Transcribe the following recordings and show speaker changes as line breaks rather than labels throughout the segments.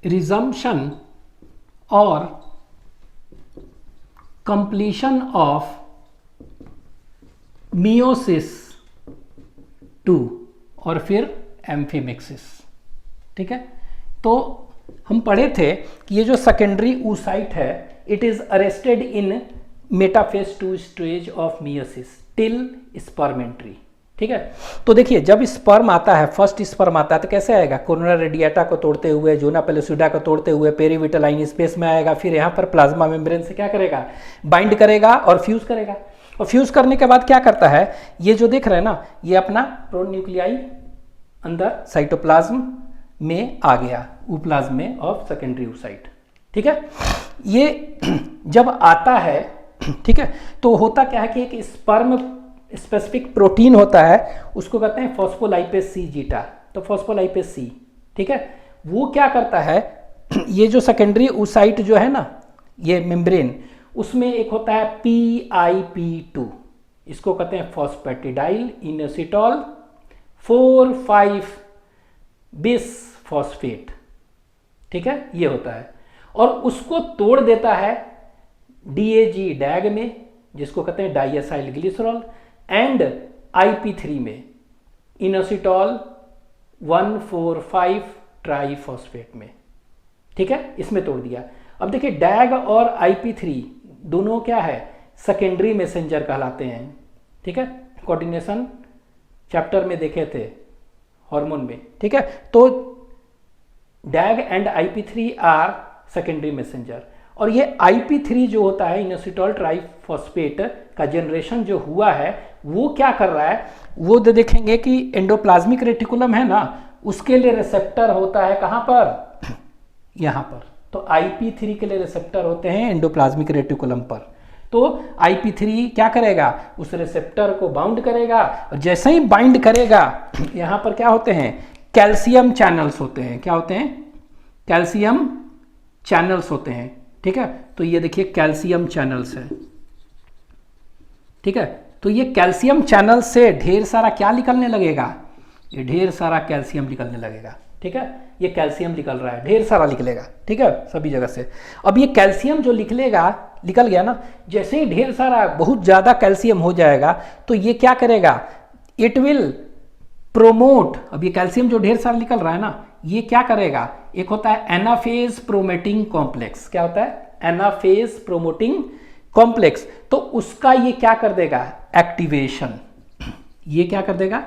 Resumption और completion of meiosis 2 और फिर एम्फीमिक्सिस। ठीक है, तो हम पढ़े थे कि ये जो सेकेंडरी oocyte है it is arrested in metaphase 2 stage of meiosis till sperm entry. ठीक है, तो देखिए जब स्पर्म आता है, फर्स्ट स्पर्म आता है तो कैसे आएगा, कोरोना रेडिएटा को तोड़ते हुए, जोना पेलोसिडा को तोड़ते हुए पेरीविटलाइन स्पेस में आएगा, फिर यहाँ पर प्लाज्मा मेम्ब्रेन से क्या करेगा, बाइंड करेगा और फ्यूज करेगा। और फ्यूज करने के बाद क्या करता है, ये जो देख रहे हैं ना, ये अपना प्रोन्यूक्लियाई अंदर साइटोप्लाज्म में आ गया, ऊप्लाज्म में ऑफ सेकेंडरी oocyte। ठीक है, ये जब आता है, ठीक है, तो होता क्या है कि एक स्पर्म स्पेसिफिक प्रोटीन होता है, उसको कहते हैं फॉस्फोलाइपेज सी जीटा। तो फॉस्फोलाइपेज सी, ठीक है, वो क्या करता है, ये जो सेकेंडरी oocyte जो है ना, ये मेम्ब्रेन, उसमें एक होता है PIP2, इसको कहते हैं फॉस्फेटिडाइल इनोसिटॉल 4,5 बिसफॉस्फेट। ठीक है, ये होता है, और उसको तोड़ देता है DAG डैग में, जिसको कहते हैं डाइएसाइल ग्लिसरॉल, एंड IP3 में इनोसिटॉल 1,4,5 ट्राइफॉस्फेट में। ठीक है, इसमें तोड़ दिया। अब देखिए डैग और IP3 दोनों क्या है, सेकेंडरी मैसेंजर कहलाते हैं। ठीक है, कोऑर्डिनेशन चैप्टर में देखे थे हार्मोन में। ठीक है, तो DAG and IP3 are secondary messenger, और ये IP3 जो होता है इनोसिटॉल ट्राइफॉस्फेट का जनरेशन जो हुआ है, वो क्या कर रहा है, वो देखेंगे कि एंडोप्लाज्मिक रेटिकुलम है ना, उसके लिए रिसेप्टर होता है कहाँ पर, यहाँ पर। तो IP3 के लिए रिसेप्टर होते हैं एंडोप्लाज्मिक रेटिकुलम पर। तो IP3 क्या करेगा, उस रिसेप्टर को बाउंड करेगा, और जैसे ही बाइंड करेगा, यहाँ पर क्या होते हैं, कैल्शियम चैनल्स होते हैं। क्या होते हैं, कैल्शियम चैनल्स होते हैं। ठीक है, तो ये देखिए कैल्शियम चैनल्स है। ठीक है, तो ये कैल्शियम चैनल से ढेर सारा क्या निकलने लगेगा, ये ढेर सारा कैल्शियम निकलने लगेगा। ठीक है, ये कैल्शियम निकल रहा है, ढेर सारा निकलेगा। ठीक है, सभी जगह से। अब ये कैल्शियम जो निकल गया ना, जैसे ही ढेर सारा बहुत ज़्यादा कैल्शियम हो जाएगा, तो ये क्या करेगा, इट विल प्रोमोट। अब ये कैल्शियम जो ढेर सारा निकल रहा है ना, ये क्या करेगा, एक होता है एनाफेज प्रोमोटिंग कॉम्प्लेक्स। क्या होता है, एनाफेज प्रोमोटिंग कॉम्प्लेक्स। तो उसका ये क्या कर देगा, एक्टिवेशन। ये क्या कर देगा,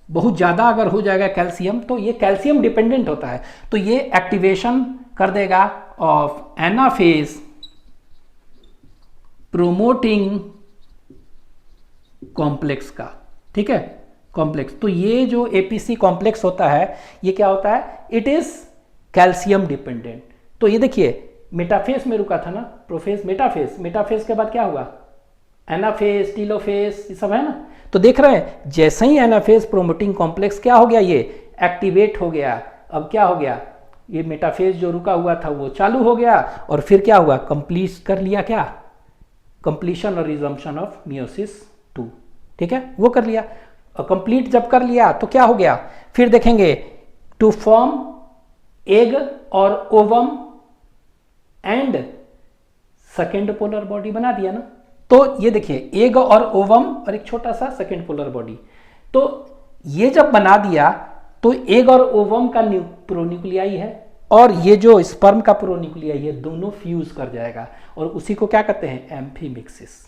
बहुत ज़्यादा अगर हो जाएगा कैल्शियम, तो ये कैल्शियम डिपेंडेंट होता है, तो ये एक्टिवेशन कर देगा ऑफ एनाफेज प्रोमोटिंग कॉम्प्लेक्स का। ठीक है, कॉम्प्लेक्स। तो ये जो APC कॉम्प्लेक्स होता है, ये क्या होता है, इट इज कैल्शियम डिपेंडेंट। तो ये देखिए मेटाफेज में रुका था ना, प्रोफेज मेटाफेज, मेटाफेज के बाद क्या हुआ, एनाफेज, टीलोफेज, ये सब है ना। तो देख रहे हैं जैसे ही एनाफेज प्रोमोटिंग कॉम्प्लेक्स क्या हो गया, ये एक्टिवेट हो गया। अब क्या हो गया, ये मेटाफेज जो रुका हुआ था वो चालू हो गया, और फिर क्या हुआ, कंप्लीट कर लिया, क्या, कंप्लीशन और रिजम्पशन ऑफ मियोसिस 2। ठीक है, वो कर लिया। और कंप्लीट जब कर लिया तो क्या हो गया, फिर देखेंगे टू फॉर्म एग और ovum and second polar body बना दिया ना। तो ये देखिए एग और ओवम और एक छोटा सा सेकेंड पोलर बॉडी। तो ये जब बना दिया तो एग और ओवम का प्रोन्यूक्लियाई है, और ये जो स्पर्म का प्रोन्यूक्लियाई है, दोनों फ्यूज कर जाएगा, और उसी को क्या कहते हैं, एम्फीमिक्सिस।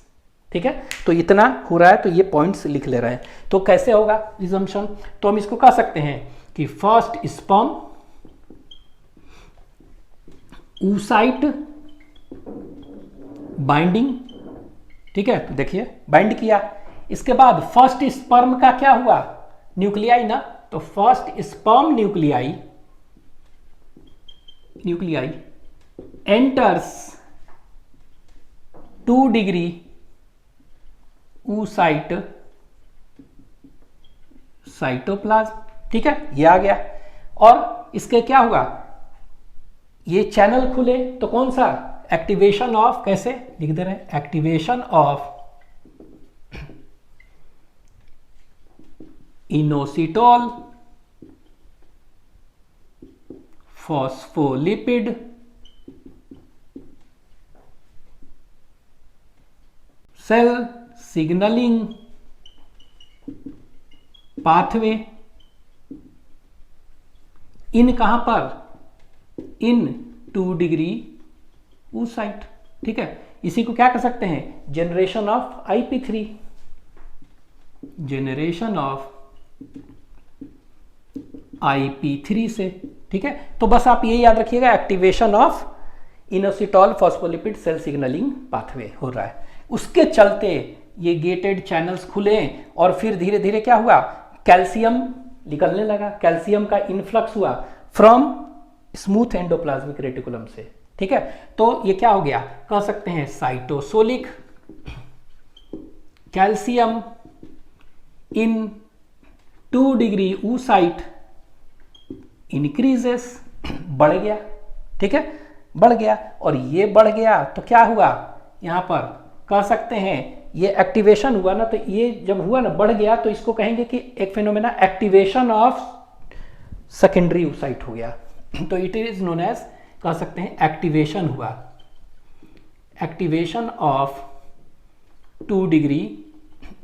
ठीक है, तो इतना हो रहा है, तो ये पॉइंट्स लिख ले रहे हैं। तो कैसे होगा रिजम्पशन, तो हम इसको कह सकते हैं कि फर्स्ट स्पर्म oocyte बाइंडिंग। ठीक है, तो देखिए बाइंड किया, इसके बाद फर्स्ट स्पर्म का क्या हुआ, न्यूक्लियाई ना, तो first sperm nuclei enters 2 degree oocyte cytoplasm. ठीक है, ये आ गया, और इसके क्या हुआ, ये चैनल खुले, तो कौन सा, एक्टिवेशन ऑफ, कैसे लिख दे रहे हैं, activation of inositol phospholipid cell signalling pathway in कहां पर, इन 2 डिग्री oocyte। ठीक है, इसी को क्या कर सकते हैं, generation of IP3, generation of IP3 से। ठीक है, तो बस आप ये याद रखिएगा, activation of inositol phospholipid cell signalling pathway हो रहा है। उसके चलते ये गेटेड चैनल्स खुले और फिर धीरे धीरे क्या हुआ, कैल्शियम निकलने लगा, कैल्शियम का इनफ्लक्स हुआ फ्रॉम स्मूथ एंडोप्लाज्मिक रेटिकुलम से। ठीक है, तो ये क्या हो गया, कह सकते हैं साइटोसोलिक कैल्शियम इन 2 डिग्री oocyte इंक्रीजेस, बढ़ गया। ठीक है, बढ़ गया, और ये बढ़ गया तो क्या हुआ, यहां पर कह सकते हैं ये एक्टिवेशन हुआ ना, तो ये जब हुआ ना, बढ़ गया, तो इसको कहेंगे कि एक phenomena activation of secondary oocyte हो गया। तो इट इज नोन एज, कह सकते हैं एक्टिवेशन हुआ, एक्टिवेशन ऑफ 2 डिग्री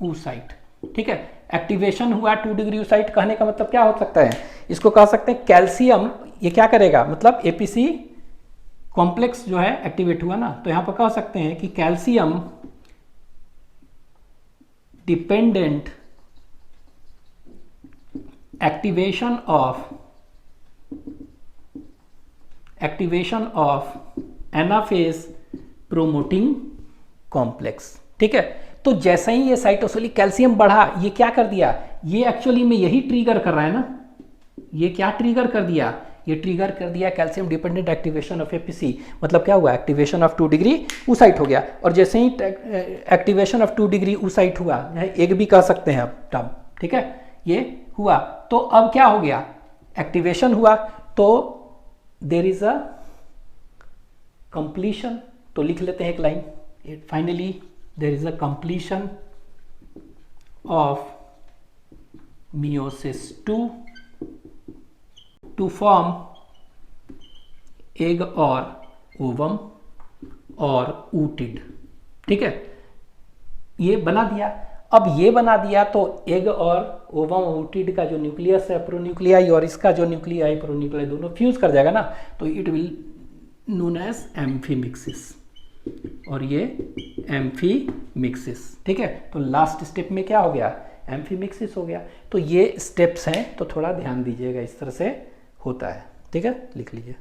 oocyte। ठीक है, एक्टिवेशन हुआ 2 डिग्री oocyte, कहने का मतलब क्या हो सकता है, इसको कह सकते हैं कैल्शियम ये क्या करेगा, मतलब एपीसी कॉम्प्लेक्स जो है एक्टिवेट हुआ ना, तो यहां पर कह सकते हैं कि calcium dependent activation of anaphase promoting complex. ठीक है, तो जैसे ही ये साइटोसोलिक कैल्शियम बढ़ा, ये क्या कर दिया, ये एक्चुअली में यही ट्रिगर कर रहा है ना, ये क्या ट्रिगर कर दिया, ये ट्रिगर कर दिया calcium dependent activation of APC. मतलब क्या हुआ, एक्टिवेशन ऑफ 2 डिग्री oocyte हो गया, और जैसे ही एक्टिवेशन ऑफ 2 डिग्री oocyte हुआ, एक भी कह सकते हैं आप टर्म। ठीक है, ये हुआ, तो अब क्या हो गया, एक्टिवेशन हुआ, तो देयर इज अ कंप्लीशन। तो लिख लेते हैं एक line, finally there is a completion of meiosis 2 to form egg और ओवम और ऊटिड। ठीक है, ये बना दिया। अब ये बना दिया तो एग और ओवम और ऊटिड का जो न्यूक्लियस है प्रोन्यूक्लियाई, और इसका जो न्यूक्लियाई प्रोन्यूक्लियाई दोनों फ्यूज कर जाएगा ना, तो it will known as amphimixis, और ये एम्फीमिक्सिस। ठीक है, तो लास्ट स्टेप में क्या हो गया, एम्फीमिक्सिस हो गया। तो ये स्टेप्स हैं, तो थोड़ा ध्यान दीजिएगा, इस तरह से होता है। ठीक है, लिख लीजिए।